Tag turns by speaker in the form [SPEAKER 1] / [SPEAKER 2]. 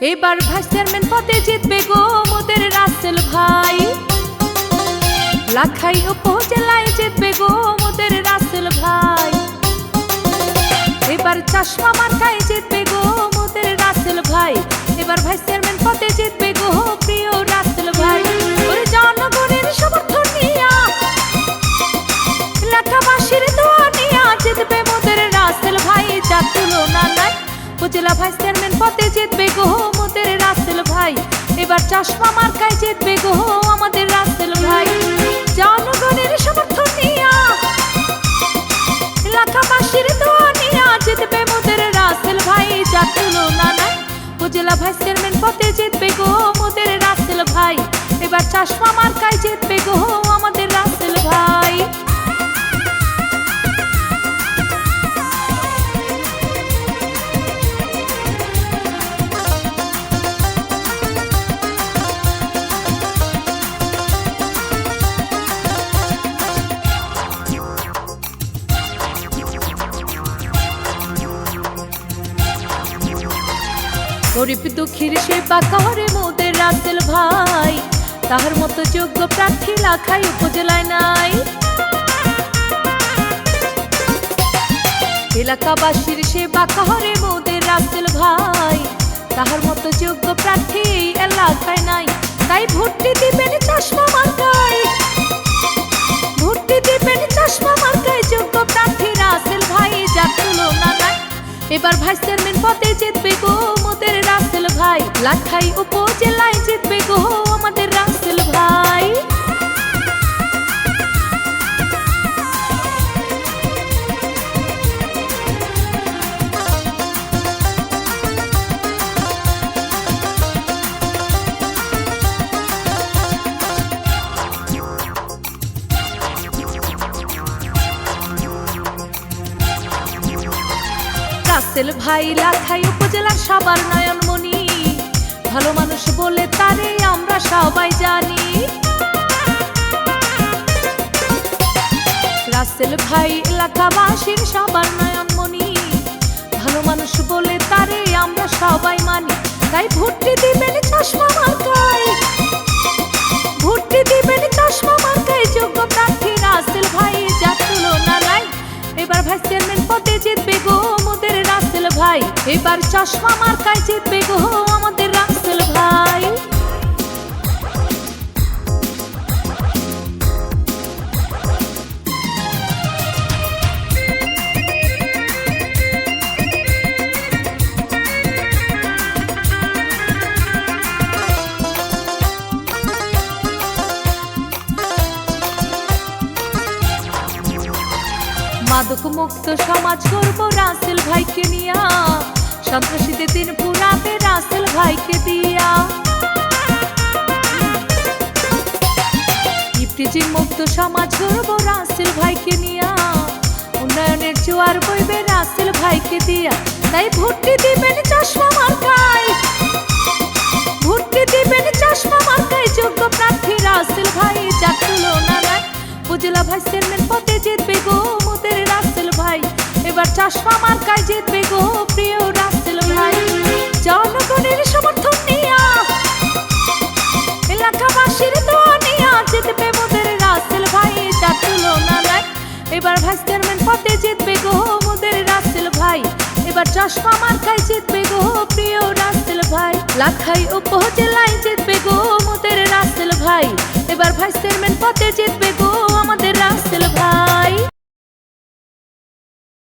[SPEAKER 1] এবার vice chairman পদে জিতবে গো মোদের রাসেল ভাই। লাখাই উপজেলায় জিতবে গো মোদের রাসেল ভাই। এবার চশমা মার্কায় জিতবে গো মোদের রাসেল ভাই। এবার ভাইস চেয়ারম্যান পদে জিতবে গো প্রিয় রাসেল ভাই। ওরে জনগণের সমর্থন নিয়া, এলাকাবাসীর দোয়া নিয়া জিতবে মোদের রাসেল ভাই। যার তুলনা নাই, উপজেলা ভাইস চেয়ারম্যান পদে জিতবে গো মোদের রাসেল ভাই। এবার চশমা মার্কায় জিতবে গো আমাদের রাসেল ভাই। জনগণের সমর্থন নিয়া, এলাকাবাসীর দোয়া নিয়া জিতবে মোদের রাসেল ভাই। যার তুলনা নাই, উপজেলা ভাইস চেয়ারম্যান পদে জিতবে গো মোদের রাসেল ভাই। এবার চশমা মার্কায় জিতবে গো আমাদের রাসেল ভাই। গরিব দুঃখীর সেবা করে মোদের রাসেল ভাই। তাহার মতো যোগ্য প্রার্থী লাখাই উপজেলায় নাই। এলাকাবাসীর সেবা করে মোদের রাসেল ভাই। তাহার মতো যোগ্য প্রার্থী এলাকায় নাই। তাই ভোটটি দিবেন চশমা মার্কায়, ভোটটি দিবেন চশমা মার্কায় যোগ্য প্রার্থী রাসেল ভাই। যার তুলনা নাই, এবার ভাইস চেয়ারম্যান পদে জিতবে গো মোদের রাসেল ভাই। লাখাই উপজেলায় জিতবে গো আমাদের রাসেল ভাই। রাসেল ভাই লাখাই উপজেলার সবার নয়নমণি। ভালো মানুষ বলে তারে আমরা সবাই জানি। রাসেল ভাই এলাকাবাসীর সবার নয়নমণি। ভালো মানুষ বলে তারে আমরা সবাই মানি। তাই ভোটটি দিবেন চশমা মার্কায়, ভোটটি দিবেন চশমা মার্কায় যোগ্য প্রার্থী রাসেল ভাই। যার তুলনা নাই, এবার ভাইস চেয়ারম্যান পদে জিতবে গো মোদের রাসেল ভাই। এবার চশমা মার্কায় জিতবে গো আমাদের রাসেল ভাই। মাদক মুক্ত সমাজ করবো রাসেল ভাইকে নিয়া। সন্ত্রাসীদের দিন পুরাবে রাসেল ভাইকে দিয়া। ইফটিজিং মুক্ত সমাজ করবো রাসেল ভাইকে নিয়া। উন্নয়নের জোয়ার বইবে রাসেল ভাইকে দিয়া। তাই ভোটটি দিবেন চশমা মার্কায়, ভোটটি দিবেন চশমা মার্কায় যোগ্য প্রার্থী রাসেল ভাই। যার তুলনা নাই, উপজেলা ভাইস চেয়ারম্যান পদে জিতবে গো মোদের রাসেল ভাই। এবার চশমা মার্কায় জিতবে গো প্রিয় রাসেল ভাই। জনগণের সমর্থন নিয়া, এলাকাবাসীর দোয়া নিয়া জিতবে মোদের রাসেল ভাই। যার তুলনা নাই, এবার ভাইস চেয়ারম্যান পদে জিতবে গো মোদের রাসেল ভাই। এবার চশমা মার্কায় জিতবে গো প্রিয় রাসেল ভাই। লাখাই উপজেলায় জিতবে গো মোদের রাসেল ভাই। এবার ভাইস চেয়ারম্যান পদে জিতবে গো